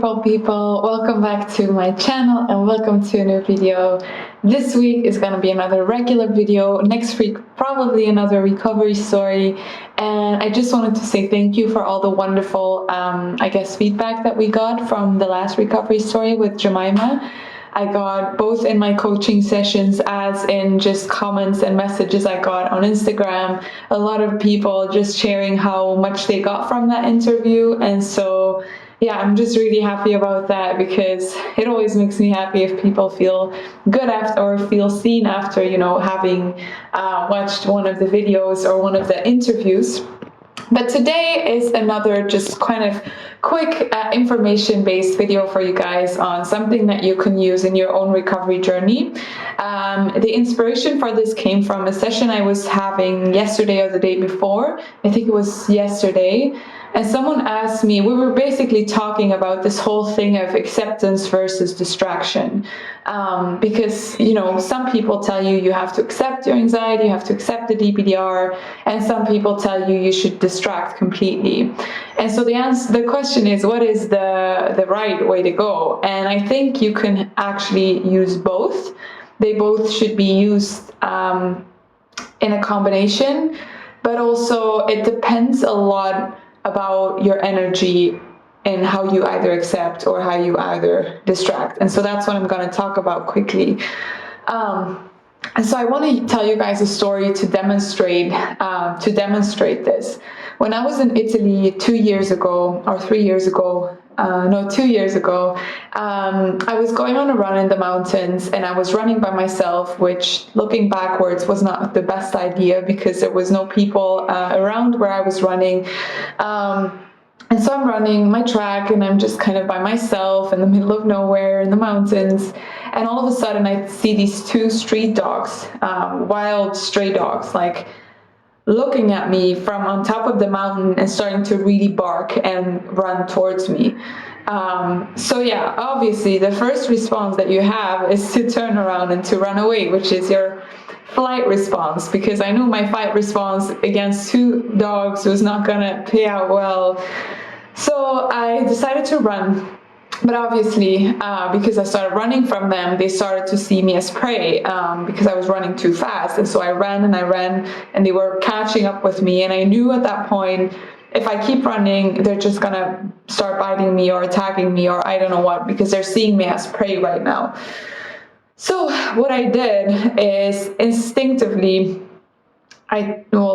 wonderful people. Welcome back to my channel and welcome to a new video. This week is going to be another regular video. Next week, probably another recovery story. And I just wanted to say thank you for all the wonderful, feedback that we got from the last recovery story with Jemima. I got both in my coaching sessions as in just comments and messages I got on Instagram. A lot of people just sharing how much they got from that interview. And so, yeah, I'm just really happy about that because it always makes me happy if people feel good after or feel seen after, having watched one of the videos or one of the interviews. But today is another just kind of quick information-based video for you guys on something that you can use in your own recovery journey. The inspiration for this came from a session I was having yesterday or the day before. I think it was yesterday. And someone asked me, we were basically talking about this whole thing of acceptance versus distraction. Because, some people tell you you have to accept your anxiety, you have to accept the DPDR, and some people tell you you should distract completely. And so the question is, what is the right way to go? And I think you can actually use both. They both should be used in a combination, but also it depends a lot about your energy and how you either accept or how you either distract. And so that's what I'm going to talk about quickly. And so I want to tell you guys a story to demonstrate this. When I was in Italy 2 years ago, or 3 years ago, 2 years ago, I was going on a run in the mountains and I was running by myself, which looking backwards was not the best idea because there was no people around where I was running. And so I'm running my track and I'm just kind of by myself in the middle of nowhere in the mountains. And all of a sudden I see these two street dogs, wild stray dogs, like looking at me from on top of the mountain and starting to really bark and run towards me. So yeah, obviously the first response that you have is to turn around and to run away, which is your flight response, because I knew my fight response against two dogs was not gonna pay out well. So I decided to run. But obviously, because I started running from them, they started to see me as prey because I was running too fast. And so I ran, and they were catching up with me. And I knew at that point, if I keep running, they're just going to start biting me or attacking me or I don't know what, because they're seeing me as prey right now. So what I did is instinctively,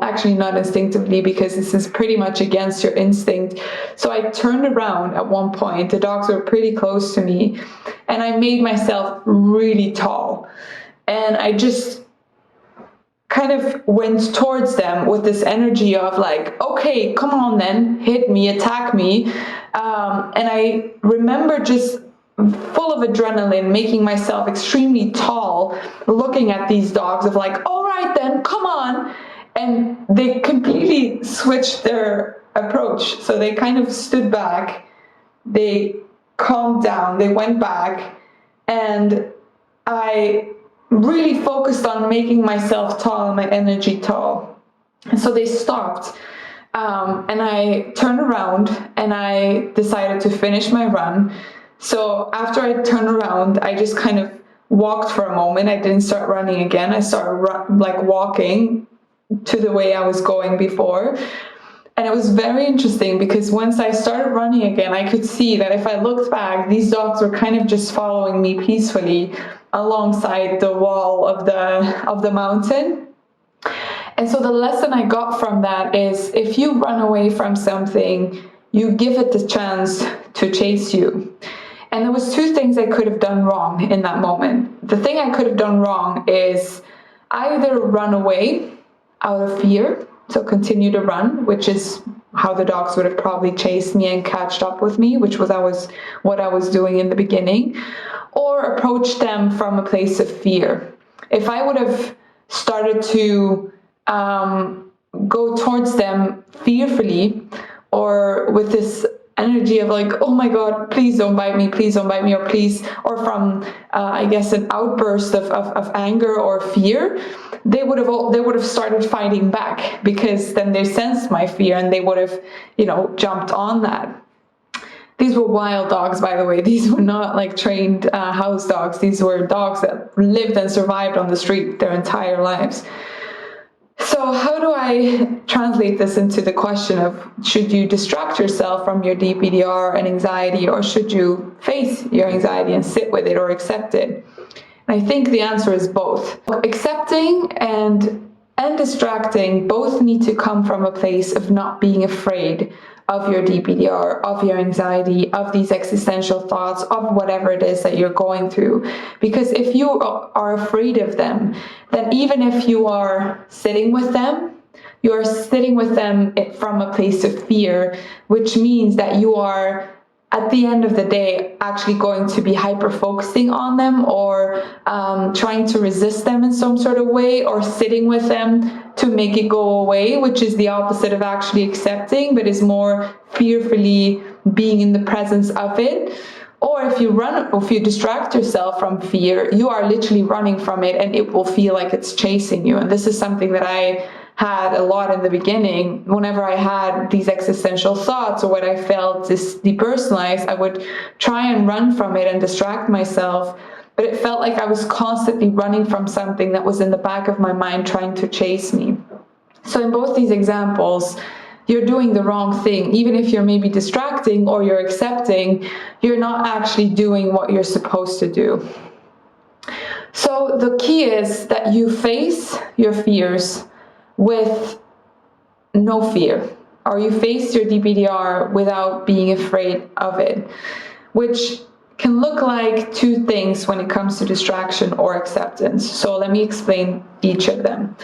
actually not instinctively because this is pretty much against your instinct. So I turned around at one point, the dogs were pretty close to me, and I made myself really tall. And I just kind of went towards them with this energy of like, okay, come on then, hit me, attack me. And I remember just full of adrenaline, making myself extremely tall, looking at these dogs of like, all right then, come on. And they completely switched their approach. So they kind of stood back, they calmed down, they went back, and I really focused on making myself tall and my energy tall. And so they stopped. And I turned around and I decided to finish my run. So after I turned around, I just kind of walked for a moment. I didn't start running again. I started walking to the way I was going before. And it was very interesting because once I started running again, I could see that if I looked back, these dogs were kind of just following me peacefully alongside the wall of the mountain. And so the lesson I got from that is if you run away from something, you give it the chance to chase you. And there was two things I could have done wrong in that moment. The thing I could have done wrong is either run away out of fear, so continue to run, which is how the dogs would have probably chased me and catched up with me, which was what I was doing in the beginning, or approach them from a place of fear. If I would have started to go towards them fearfully or with this energy of like, oh my God, please don't bite me, or please, or from, an outburst of anger or fear, they would have started fighting back because then they sensed my fear and they would have, jumped on that. These were wild dogs, by the way. These were not like trained house dogs. These were dogs that lived and survived on the street their entire lives. So how do I translate this into the question of, should you distract yourself from your DPDR and anxiety, or should you face your anxiety and sit with it or accept it? And I think the answer is both. Accepting and distracting both need to come from a place of not being afraid of your DPDR, of your anxiety, of these existential thoughts, of whatever it is that you're going through. Because if you are afraid of them, then even if you are sitting with them, you are sitting with them from a place of fear, which means that you are, at the end of the day, actually going to be hyper-focusing on them, or trying to resist them in some sort of way, or sitting with them to make it go away, which is the opposite of actually accepting, but is more fearfully being in the presence of it. Or if you distract yourself from fear, you are literally running from it, and it will feel like it's chasing you. And this is something that I had a lot in the beginning. Whenever I had these existential thoughts, or when I felt this depersonalized, I would try and run from it and distract myself. But it felt like I was constantly running from something that was in the back of my mind trying to chase me. So in both these examples, you're doing the wrong thing. Even if you're maybe distracting or you're accepting, you're not actually doing what you're supposed to do. So the key is that you face your fears with no fear, or you face your DPDR without being afraid of it, which can look like two things when it comes to distraction or acceptance. So let me explain each of them.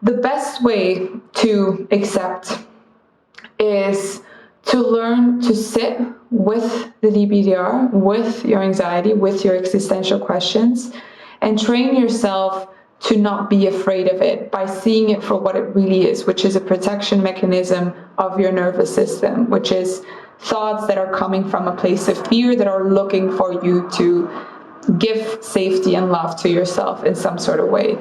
The best way to accept is to learn to sit with the DPDR, with your anxiety, with your existential questions, and train yourself to not be afraid of it by seeing it for what it really is, which is a protection mechanism of your nervous system, which is thoughts that are coming from a place of fear that are looking for you to give safety and love to yourself in some sort of way.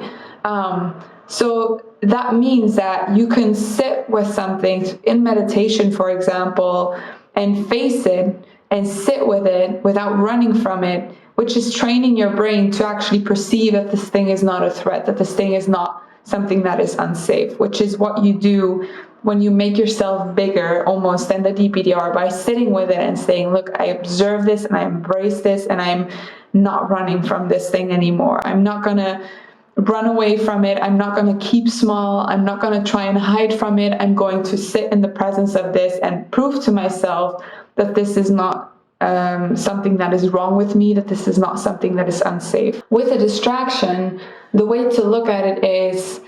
So that means that you can sit with something in meditation, for example, and face it and sit with it without running from it, which is training your brain to actually perceive that this thing is not a threat, that this thing is not something that is unsafe, which is what you do when you make yourself bigger almost than the DPDR, by sitting with it and saying, look, I observe this and I embrace this, and I'm not running from this thing anymore. I'm not going to run away from it. I'm not going to keep small. I'm not going to try and hide from it. I'm going to sit in the presence of this and prove to myself that this is not something that is wrong with me, that this is not something that is unsafe. With a distraction, the way to look at it is,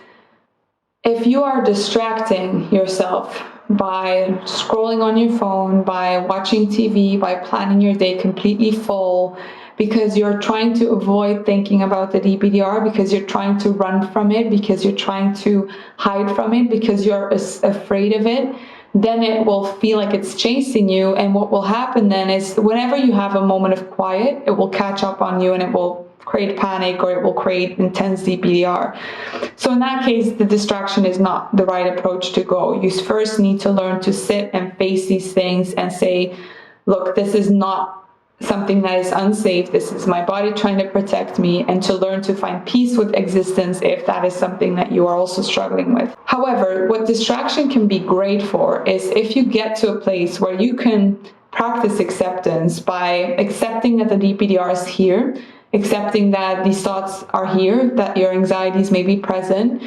if you are distracting yourself by scrolling on your phone, by watching TV, by planning your day completely full, because you're trying to avoid thinking about the DPDR, because you're trying to run from it, because you're trying to hide from it, because you're afraid of it, then it will feel like it's chasing you. And what will happen then is, whenever you have a moment of quiet, it will catch up on you and it will create panic, or it will create intense DPDR. So in that case, the distraction is not the right approach to go. You first need to learn to sit and face these things and say, look, this is not something that is unsafe. This is my body trying to protect me, and to learn to find peace with existence if that is something that you are also struggling with. However, what distraction can be great for is if you get to a place where you can practice acceptance by accepting that the DPDR is here, accepting that these thoughts are here, that your anxieties may be present,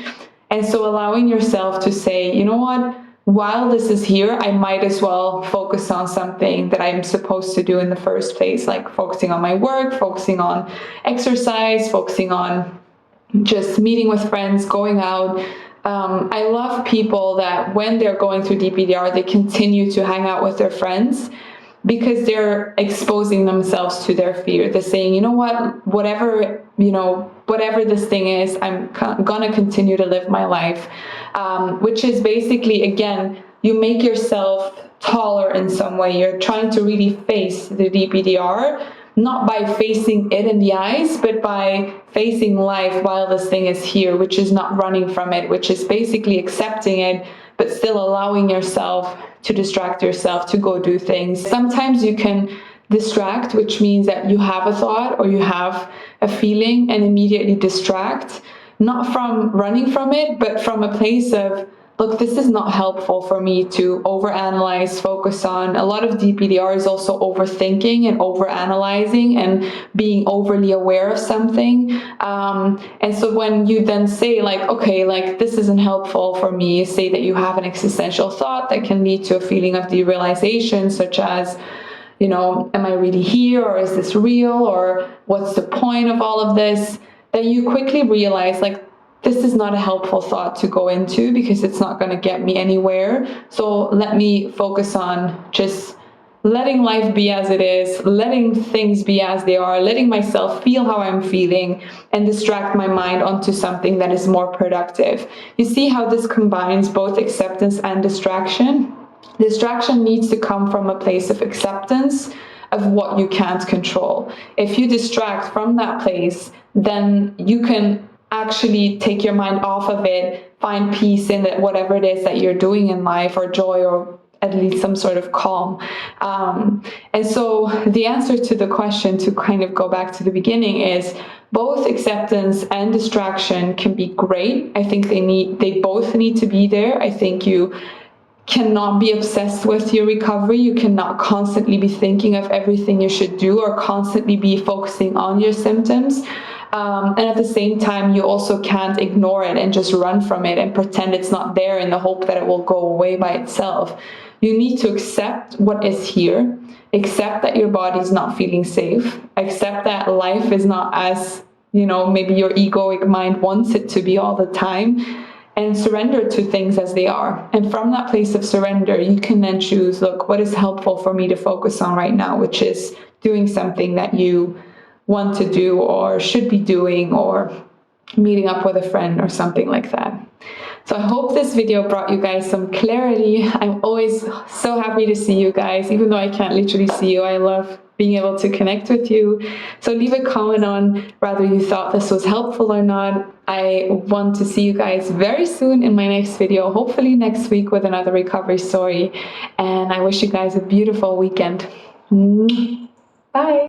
and so allowing yourself to say, you know what, while this is here, I might as well focus on something that I'm supposed to do in the first place, like focusing on my work, focusing on exercise, focusing on just meeting with friends, going out. I love people that when they're going through DPDR, they continue to hang out with their friends, because they're exposing themselves to their fear. They're saying, you know what, whatever this thing is, I'm gonna continue to live my life, which is basically, again, you make yourself taller in some way. You're trying to really face the DPDR, not by facing it in the eyes, but by facing life while this thing is here, which is not running from it, which is basically accepting it, but still allowing yourself to distract yourself, to go do things. Sometimes you can distract, which means that you have a thought or you have a feeling and immediately distract, not from running from it, but from a place of, look, this is not helpful for me to overanalyze, focus on. A lot of DPDR is also overthinking and overanalyzing and being overly aware of something. And so when you then say like, okay, like this isn't helpful for me, say that you have an existential thought that can lead to a feeling of derealization, such as, you know, am I really here, or is this real, or what's the point of all of this? Then you quickly realize like, this is not a helpful thought to go into because it's not going to get me anywhere. So let me focus on just letting life be as it is, letting things be as they are, letting myself feel how I'm feeling, and distract my mind onto something that is more productive. You see how this combines both acceptance and distraction? Distraction needs to come from a place of acceptance of what you can't control. If you distract from that place, then you can actually take your mind off of it, find peace in it, whatever it is that you're doing in life, or joy, or at least some sort of calm. And so the answer to the question, to kind of go back to the beginning, is both acceptance and distraction can be great. I think they both need to be there. I think you cannot be obsessed with your recovery. You cannot constantly be thinking of everything you should do or constantly be focusing on your symptoms. And at the same time, you also can't ignore it and just run from it and pretend it's not there in the hope that it will go away by itself. You need to accept what is here, accept that your body is not feeling safe, accept that life is not as, you know, maybe your egoic mind wants it to be all the time, and surrender to things as they are. And from that place of surrender, you can then choose, look, what is helpful for me to focus on right now, which is doing something that you want to do or should be doing, or meeting up with a friend or something like that. So I hope this video brought you guys some clarity. I'm always so happy to see you guys, even though I can't literally see you. I love being able to connect with you. So leave a comment on whether you thought this was helpful or not. I want to see you guys very soon in my next video, hopefully next week, with another recovery story. And I wish you guys a beautiful weekend. Bye.